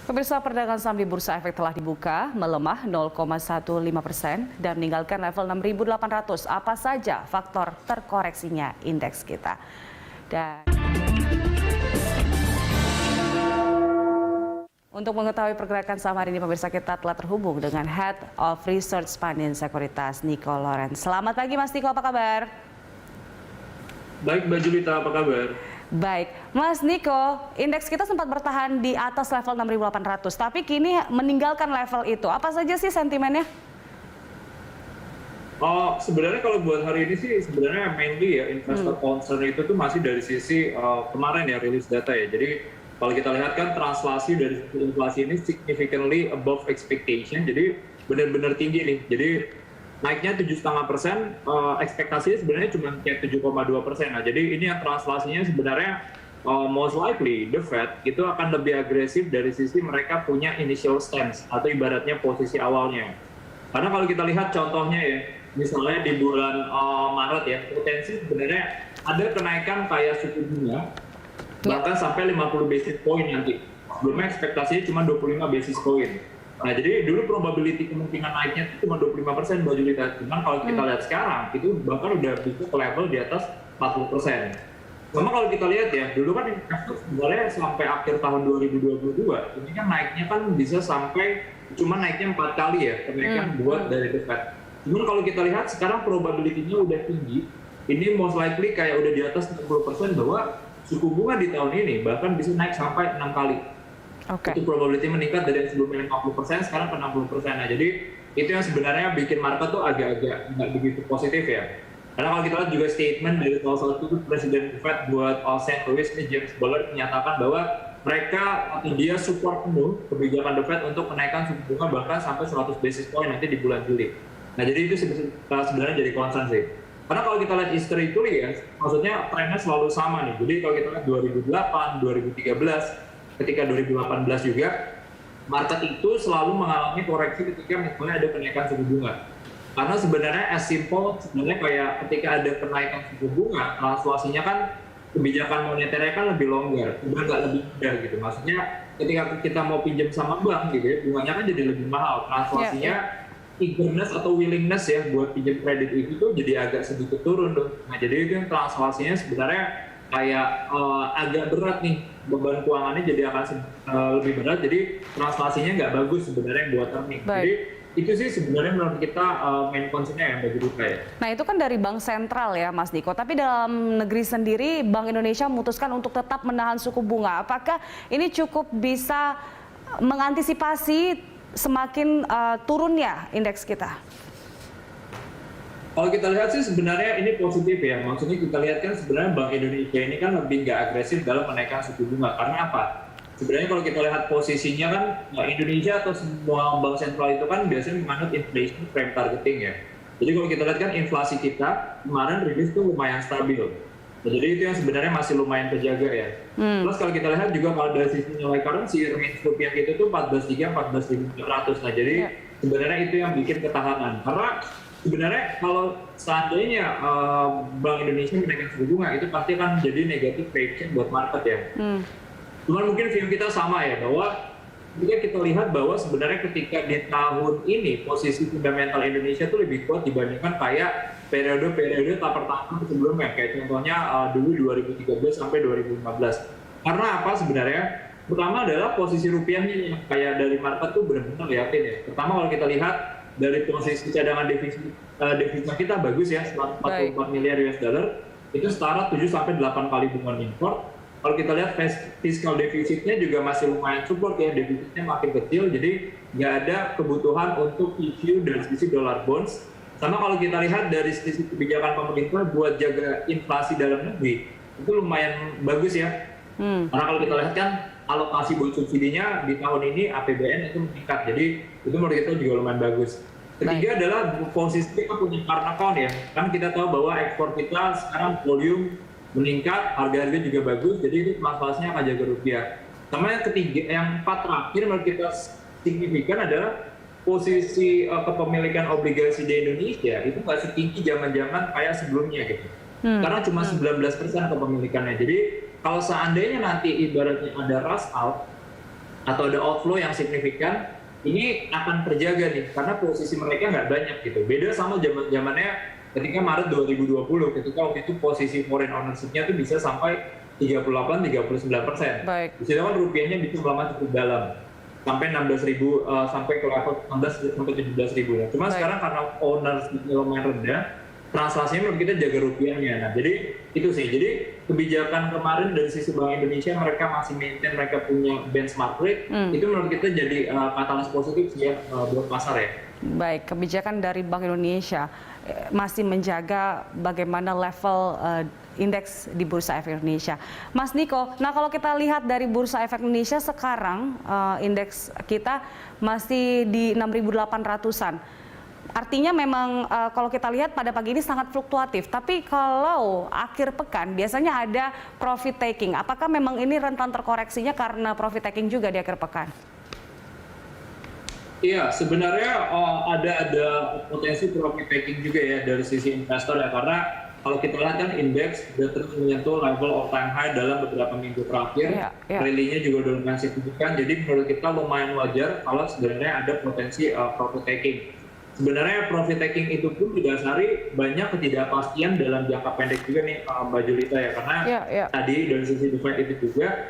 Pemirsa, perdagangan saham di Bursa Efek telah dibuka melemah 0,15% dan meninggalkan level 6.800. Apa saja faktor terkoreksinya indeks kita? Dan untuk mengetahui pergerakan saham hari ini, pemirsa, kita telah terhubung dengan Head of Research Panin Sekuritas, Niko Lorenz. Selamat pagi, Mas Niko, apa kabar? Baik, Mbak Julita, apa kabar? Baik, Mas Niko, indeks kita sempat bertahan di atas level 6.800, tapi kini meninggalkan level itu. Apa saja sih sentimennya? Oh, sebenarnya kalau buat hari ini sih sebenarnya mainly ya investor concern itu tuh masih dari sisi kemarin ya rilis data ya. Jadi kalau kita lihat kan translasi dari inflasi ini significantly above expectation, jadi benar-benar tinggi nih. Jadi naiknya 7,5%, ekspektasinya sebenarnya cuma kayak 7,2%. Nah, jadi ini yang translasinya sebenarnya most likely the Fed itu akan lebih agresif dari sisi mereka punya initial stance atau ibaratnya posisi awalnya. Karena kalau kita lihat contohnya ya, misalnya di bulan Maret ya, potensi sebenarnya ada kenaikan kayak suku bunga bahkan sampai 50 basis point nanti. Sebelumnya ekspektasinya cuma 25 basis point. Nah, jadi dulu probability kemungkinan naiknya itu cuma 25%, Mbak Julita. Cuman kalau kita lihat sekarang, itu bahkan udah bisa ke level di atas 40%. Sama kalau kita lihat ya, dulu kan investor sebenarnya sampai akhir tahun 2022, ini kan naiknya kan bisa sampai, cuma naiknya 4 kali ya, kenaikan buat dari The Fed. Cuman kalau kita lihat sekarang probability-nya udah tinggi, ini most likely kayak udah di atas 60% bahwa suku bunga di tahun ini bahkan bisa naik sampai 6 kali. Itu probability meningkat dari yang sebelumnya 50%, sekarang ke 60%. Nah, jadi itu yang sebenarnya bikin market tuh agak-agak nggak begitu positif ya. Karena kalau kita lihat juga statement dari salah satu Presiden Fed buat St. Louis, James Bullard menyatakan bahwa mereka atau dia support penuh kebijakan The Fed untuk menaikkan suku bunga bahkan sampai 100 basis point nanti di bulan Juli. Nah, jadi itu sebenarnya jadi concern sih. Karena kalau kita lihat history itu ya, maksudnya trennya selalu sama nih. Jadi kalau kita lihat 2008, 2013, ketika 2018 juga, market itu selalu mengalami koreksi ketika misalnya ada kenaikan suku bunga. Karena sebenarnya as simple, sebenarnya kayak ketika ada kenaikan suku bunga, translasinya kan kebijakan moneternya kan lebih longgar, udah nggak lebih mudah gitu. Maksudnya ketika kita mau pinjam sama bank gitu ya, bunganya kan jadi lebih mahal. Translasinya eagerness atau willingness ya buat pinjam kredit itu tuh jadi agak sedikit turun dong. Nah, jadi itu yang translasinya sebenarnya kayak agak berat nih, beban keuangannya jadi akan lebih berat, jadi translasinya nggak bagus sebenarnya buat earning. Jadi itu sih sebenarnya menurut kita main concern-nya ya, Mbak Julita ya. Nah, itu kan dari Bank Sentral ya, Mas Niko. Tapi dalam negeri sendiri, Bank Indonesia memutuskan untuk tetap menahan suku bunga. Apakah ini cukup bisa mengantisipasi semakin turunnya indeks kita? Kalau kita lihat sih sebenarnya ini positif ya. Maksudnya kita lihat kan sebenarnya Bank Indonesia ini kan lebih nggak agresif dalam menaikkan suku bunga. Karena apa? Sebenarnya kalau kita lihat posisinya kan Indonesia atau semua bank sentral itu kan biasanya menganut inflation frame targeting ya. Jadi kalau kita lihat kan inflasi kita kemarin rilis tuh lumayan stabil. Nah, jadi itu yang sebenarnya masih lumayan terjaga ya. Plus kalau kita lihat juga kalau dari sisi nilai currency, range rupiah itu tuh 14.300, 14.400. Nah, jadi sebenarnya itu yang bikin ketahanan. Karena sebenarnya kalau seandainya Bank Indonesia menaikkan suku bunga itu pasti akan menjadi negatif reaction buat market ya. Cuman mungkin view kita sama ya, bahwa ketika kita lihat bahwa sebenarnya ketika di tahun ini posisi fundamental Indonesia itu lebih kuat dibandingkan kayak periode-periode pertama sebelumnya, kayak contohnya dulu 2013 sampai 2015. Karena apa sebenarnya? Pertama adalah posisi rupiahnya yang kayak dari market tuh benar-benar liatin ya. Pertama kalau kita lihat dari posisi cadangan devisa kita bagus ya, 144 miliar US dollar, itu setara 7 sampai 8 kali bunga import. Kalau kita lihat fiskal defisitnya juga masih lumayan support ya, defisitnya makin kecil, jadi nggak ada kebutuhan untuk issue dari sisi dollar bonds. Sama kalau kita lihat dari sisi kebijakan pemerintah buat jaga inflasi dalam negeri, itu lumayan bagus ya. Karena kalau kita lihat kan alokasi buat subsidinya di tahun ini APBN itu meningkat, jadi itu menurut kita juga lumayan bagus. Ketiga adalah posisi kita punya current account ya, kan kita tahu bahwa ekspor kita sekarang volume meningkat, harga-harga juga bagus, jadi itu translasinya akan jaga rupiah. Sama yang ketiga, yang empat terakhir menurut kita signifikan adalah posisi kepemilikan obligasi di Indonesia itu nggak setinggi zaman-zaman kayak sebelumnya gitu. Karena cuma 19% kepemilikannya. Jadi kalau seandainya nanti ibaratnya ada rush out, atau ada outflow yang signifikan, ini akan terjaga nih karena posisi mereka nggak banyak gitu. Beda sama zamannya ketika Maret 2020, ketika waktu itu posisi foreign ownership-nya tuh bisa sampai 38-39%. Baik. Di situ kan rupiahnya bisa melemah cukup dalam sampai 16.000, sampai ke level 16 sampai 17.000. Nah, cuma sekarang karena ownership-nya lumayan rendah, translasinya menurut kita jaga rupiahnya. Nah, jadi itu sih. Jadi kebijakan kemarin dari sisi Bank Indonesia, mereka masih maintain, mereka punya benchmark rate, itu menurut kita jadi katalis positif sih ya buat pasar ya. Baik, kebijakan dari Bank Indonesia masih menjaga bagaimana level indeks di Bursa Efek Indonesia. Mas Niko, nah kalau kita lihat dari Bursa Efek Indonesia sekarang, indeks kita masih di 6.800-an. Artinya memang kalau kita lihat pada pagi ini sangat fluktuatif, tapi kalau akhir pekan biasanya ada profit taking. Apakah memang ini rentan terkoreksinya karena profit taking juga di akhir pekan? Iya, sebenarnya ada potensi profit taking juga ya dari sisi investor ya, karena kalau kita lihat kan indeks sudah terus menyentuh level all time high dalam beberapa minggu terakhir, rally-nya juga udah lumayan signifikan, jadi menurut kita lumayan wajar kalau sebenarnya ada potensi profit taking. Sebenarnya profit taking itu pun didasari banyak ketidakpastian dalam jangka pendek juga nih Mbak Julita ya, karena tadi dari sisi divide itu juga.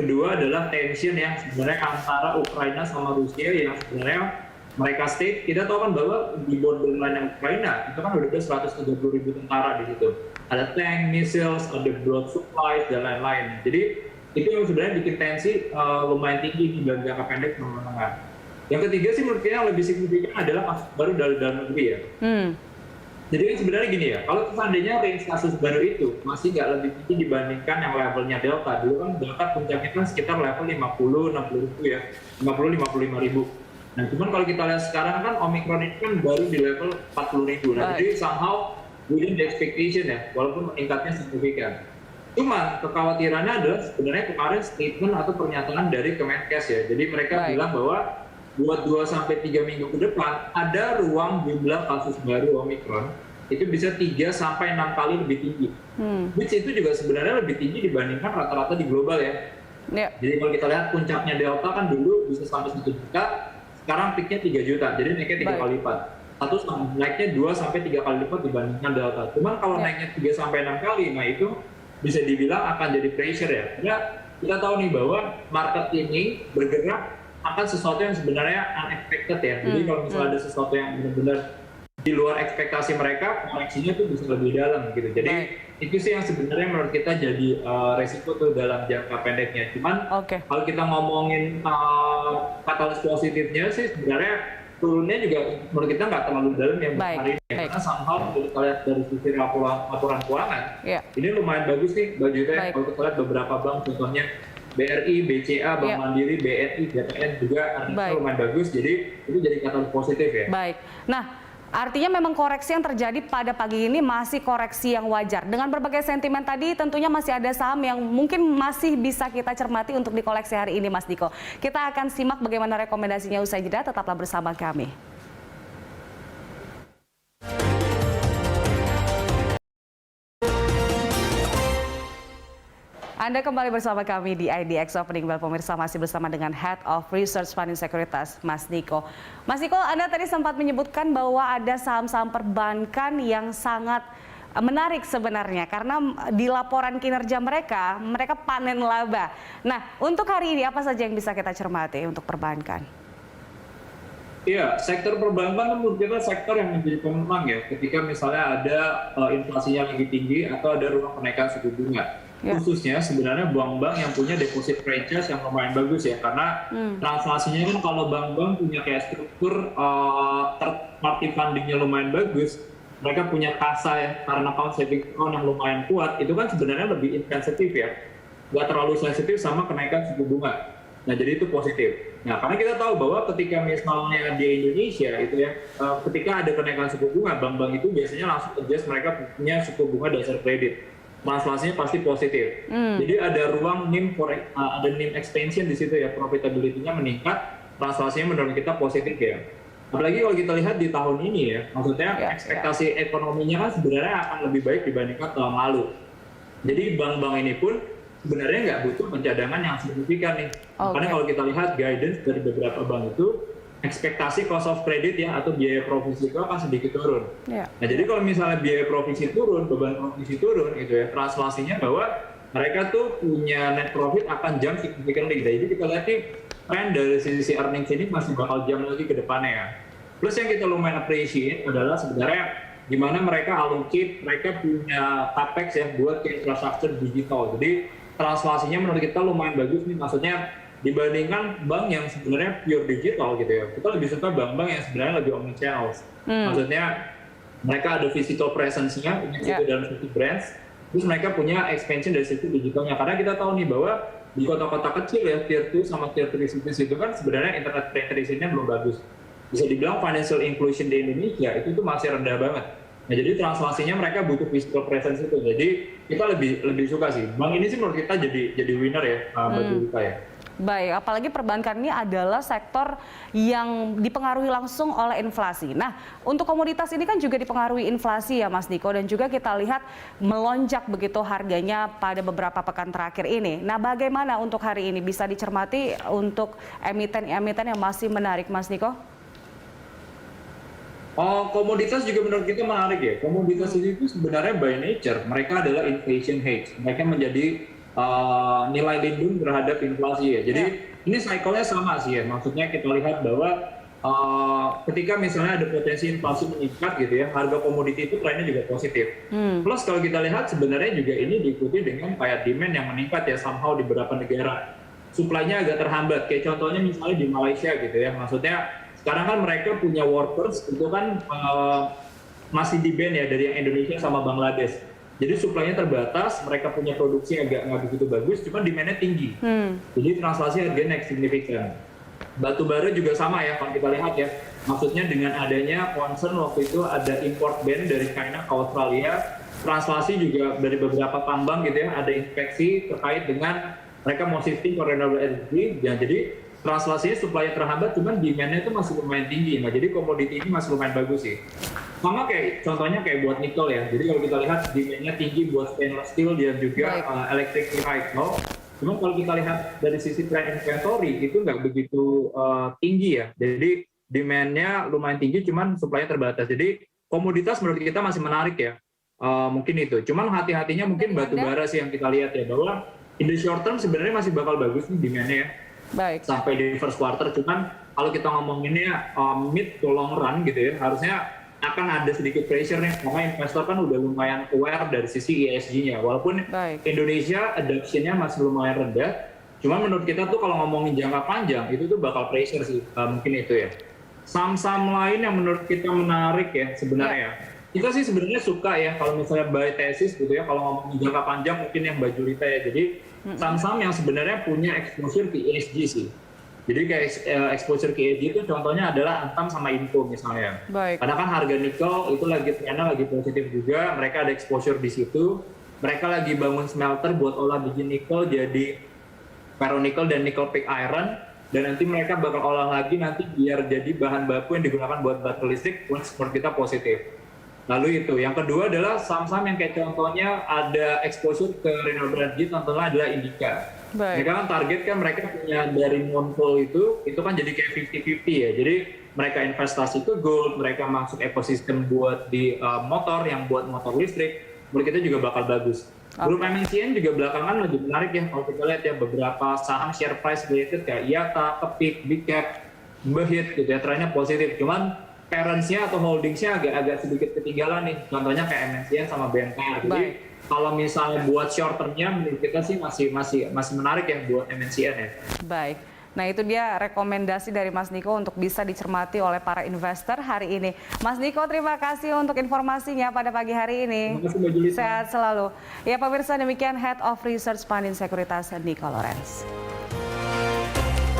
Kedua adalah tension yang sebenarnya antara Ukraina sama Rusia yang sebenarnya mereka state, kita tahu kan bahwa di borderline Ukraina itu kan udah ada 130.000 tentara di situ. Ada tank, missiles, ada broad supplies dan lain-lain. Jadi itu yang sebenarnya bikin tensi lumayan tinggi di dalam jangka pendek sama menengah. Yang ketiga sih menurut saya yang lebih signifikan adalah kasus baru dari dalam negeri ya. Jadi sebenarnya gini ya, kalau seandainya range kasus baru itu masih nggak lebih tinggi dibandingkan yang levelnya Delta. Dulu kan Delta puncaknya kan sekitar level 50-60 ribu ya, 50-55 ribu. Nah cuman kalau kita lihat sekarang kan Omicron ini kan baru di level 40 ribu. Nah jadi somehow within the expectation ya, walaupun meningkatnya signifikan. Cuman kekhawatirannya adalah sebenarnya kemarin statement atau pernyataan dari Kemenkes ya. Jadi mereka bilang bahwa buat 2-3 minggu ke depan ada ruang jumlah kasus baru Omicron itu bisa 3-6 kali lebih tinggi. Which itu juga sebenarnya lebih tinggi dibandingkan rata-rata di global ya. Jadi kalau kita lihat puncaknya Delta kan dulu bisa sampai 1 juta, sekarang peaknya 3 juta, jadi naiknya 3 kali lipat. Naiknya 2-3 kali lipat dibandingkan Delta. Cuman kalau naiknya 3-6 kali, nah itu bisa dibilang akan jadi pressure ya. Karena kita tahu nih bahwa market ini bergerak akan sesuatu yang sebenarnya unexpected ya. Jadi kalau misalnya ada sesuatu yang benar-benar di luar ekspektasi mereka, koreksinya tuh bisa lebih dalam gitu. Jadi itu sih yang sebenarnya menurut kita jadi resiko tuh dalam jangka pendeknya. Cuman kalau kita ngomongin katalis positifnya sih sebenarnya turunnya juga menurut kita nggak terlalu dalam yang hari ini. Karena somehow kalau kita lihat dari sisi laporan keuangan, ini lumayan bagus nih Mbak Juta. Kalau kita lihat beberapa bank contohnya BRI, BCA, Bank Mandiri, BNI, BTN juga lumayan bagus, jadi itu jadi kata positif ya. Baik, nah artinya memang koreksi yang terjadi pada pagi ini masih koreksi yang wajar. Dengan berbagai sentimen tadi tentunya masih ada saham yang mungkin masih bisa kita cermati untuk dikoleksi hari ini Mas Niko. Kita akan simak bagaimana rekomendasinya usai jeda, tetaplah bersama kami. Anda kembali bersama kami di IDX Opening Bell, pemirsa, masih bersama dengan Head of Research Funding Sekuritas, Mas Niko. Mas Niko, Anda tadi sempat menyebutkan bahwa ada saham-saham perbankan yang sangat menarik sebenarnya karena di laporan kinerja mereka panen laba. Nah, untuk hari ini apa saja yang bisa kita cermati untuk perbankan? Iya, sektor perbankan menurut kita sektor yang menjadi pemenang ya ketika misalnya ada inflasinya lagi tinggi atau ada ruang kenaikan suku bunga. Khususnya sebenarnya bank-bank yang punya deposit franchise yang lumayan bagus ya, karena translasinya kan kalau bank-bank punya kayak struktur third party fundingnya lumayan bagus, mereka punya kasa ya, karena account saving account yang lumayan kuat, itu kan sebenarnya lebih insensitif ya, nggak terlalu sensitif sama kenaikan suku bunga. Nah jadi itu positif. Nah karena kita tahu bahwa ketika misalnya di Indonesia itu ya, ketika ada kenaikan suku bunga, bank-bank itu biasanya langsung adjust, mereka punya suku bunga dasar kredit. Translasinya pasti positif. Jadi ada ruang NIM, ada NIM expansion di situ ya, profitability-nya meningkat, translasinya menurut kita positif ya. Apalagi kalau kita lihat di tahun ini ya, maksudnya ekspektasi ekonominya kan sebenarnya akan lebih baik dibandingkan tahun lalu. Jadi bank-bank ini pun sebenarnya nggak butuh pencadangan yang signifikan nih. Karena kalau kita lihat guidance dari beberapa bank itu, ekspektasi cost of credit ya atau biaya provisi itu akan sedikit turun. Nah jadi kalau misalnya biaya provisi turun, beban provisi turun gitu ya, translasinya bahwa mereka tuh punya net profit akan jump significantly. Jadi kita lihat nih tren dari sisi earnings ini masih bakal jump lagi ke depannya ya. Plus yang kita lumayan appreciate adalah sebenarnya gimana mereka allocate, mereka punya capex ya buat ke infrastruktur digital. Jadi translasinya menurut kita lumayan bagus nih, maksudnya dibandingkan bank yang sebenarnya pure digital gitu ya, kita lebih suka bank-bank yang sebenarnya lebih omnichannel. Maksudnya mereka ada physical presence-nya itu dalam sisi brands, terus mereka punya expansion dari sisi digitalnya. Karena kita tahu nih bahwa di kota-kota kecil ya, tier 2 sama tier 3 cities itu kan sebenarnya internet penetration-nya belum bagus. Bisa dibilang financial inclusion di Indonesia itu tuh masih rendah banget. Nah jadi translasinya mereka butuh physical presence itu. Jadi kita lebih suka sih. Bank ini sih menurut kita jadi winner ya bagi kita ya. Baik, apalagi perbankan ini adalah sektor yang dipengaruhi langsung oleh inflasi. Nah, untuk komoditas ini kan juga dipengaruhi inflasi ya Mas Niko, dan juga kita lihat melonjak begitu harganya pada beberapa pekan terakhir ini. Nah, bagaimana untuk hari ini bisa dicermati untuk emiten-emiten yang masih menarik Mas Niko? Komoditas juga menurut kita menarik ya. Komoditas ini itu sebenarnya by nature, mereka adalah inflation hedge. Mereka menjadi nilai lindung terhadap inflasi ya. Jadi ini cycle-nya sama sih ya. Maksudnya kita lihat bahwa ketika misalnya ada potensi inflasi meningkat gitu ya, harga komoditi itu trennya juga positif. Plus kalau kita lihat sebenarnya juga ini diikuti dengan kayak demand yang meningkat ya somehow di beberapa negara. Supply-nya agak terhambat. Kayak contohnya misalnya di Malaysia gitu ya. Maksudnya sekarang kan mereka punya workers itu kan masih di ban ya dari yang Indonesia sama Bangladesh. Jadi supply-nya terbatas, mereka punya produksi agak nggak begitu bagus, cuma demand-nya tinggi. Jadi translasi harganya naik signifikan. Batu bara juga sama ya, kalau kita lihat ya. Maksudnya dengan adanya concern waktu itu ada import ban dari China ke Australia, translasi juga dari beberapa tambang gitu ya, ada inspeksi terkait dengan mereka mau shifting ke renewable energy. Ya, jadi translasinya supply-nya terhambat, cuman demand-nya itu masih lumayan tinggi. Nah, jadi komoditi ini masih lumayan bagus sih. Sama kayak contohnya kayak buat nikel ya. Jadi kalau kita lihat demand-nya tinggi buat stainless steel dan juga electric vehicle. Cuma kalau kita lihat dari sisi trade inventory itu nggak begitu tinggi ya. Jadi demand-nya lumayan tinggi, cuman supply-nya terbatas. Jadi komoditas menurut kita masih menarik ya. Mungkin itu. Cuman hati-hatinya mungkin batu bara sih yang kita lihat ya, bahwa in the short term sebenarnya masih bakal bagus nih demand-nya ya. Baik. Sampai di first quarter, cuman kalau kita ngomonginnya mid to long run gitu ya, harusnya akan ada sedikit pressure nih, karena investor kan udah lumayan aware dari sisi ESG-nya, walaupun Indonesia adoption-nya masih lumayan rendah, cuman menurut kita tuh kalau ngomongin jangka panjang itu tuh bakal pressure sih, mungkin itu ya. Saham-saham lain yang menurut kita menarik ya sebenarnya, kita sih sebenarnya suka ya kalau misalnya buy thesis gitu ya, kalau ngomongin jangka panjang mungkin yang Mbak Julita ya, jadi saham-saham yang sebenarnya punya exposure ke ESG sih. Jadi kayak exposure ke ESG itu contohnya adalah Antam sama Info misalnya. Karena kan harga nikel itu trennya lagi positif juga, mereka ada exposure di situ. Mereka lagi bangun smelter buat olah biji nikel jadi ferronikel dan nickel pig iron, dan nanti mereka bakal olah lagi nanti biar jadi bahan baku yang digunakan buat baterai listrik, menurut kita positif. Lalu itu, yang kedua adalah saham-saham yang kayak contohnya ada exposure ke renewable energy, contohnya adalah Indica. Mereka kan target kan mereka punya dari non-coal itu kan jadi kayak 50-50 ya. Jadi mereka investasi ke gold, mereka masuk ekosistem buat di motor yang buat motor listrik, menurut kita juga bakal bagus. Grup MNCN juga belakangan lagi menarik ya, kalau kita lihat ya beberapa saham share price related kayak IATA, Kepik, Big Cap, Behit gitu ya, trennya positif. Cuman parents-nya atau holdings-nya agak sedikit ketinggalan nih, contohnya kayak MNCN sama BNKR. Jadi kalau misalnya buat short term-nya menurut kita sih masih menarik ya buat MNCN ya. Baik. Nah itu dia rekomendasi dari Mas Niko untuk bisa dicermati oleh para investor hari ini. Mas Niko terima kasih untuk informasinya pada pagi hari ini. Terima kasih Mbak Julita. Sehat selalu. Ya pemirsa, demikian Head of Research Pandin Sekuritas Niko Lorenz.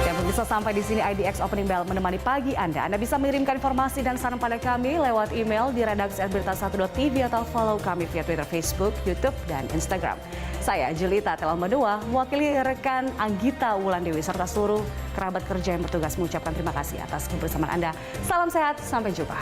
Dan pemirsa, sampai di sini IDX Opening Bell menemani pagi Anda. Anda bisa mengirimkan informasi dan saran pada kami lewat email di redaksi@berita1.tv atau follow kami via Twitter, Facebook, YouTube, dan Instagram. Saya Julita Telomedua, mewakili rekan Anggita Wulandewi serta seluruh kerabat kerja yang bertugas mengucapkan terima kasih atas kebersamaan Anda. Salam sehat, sampai jumpa.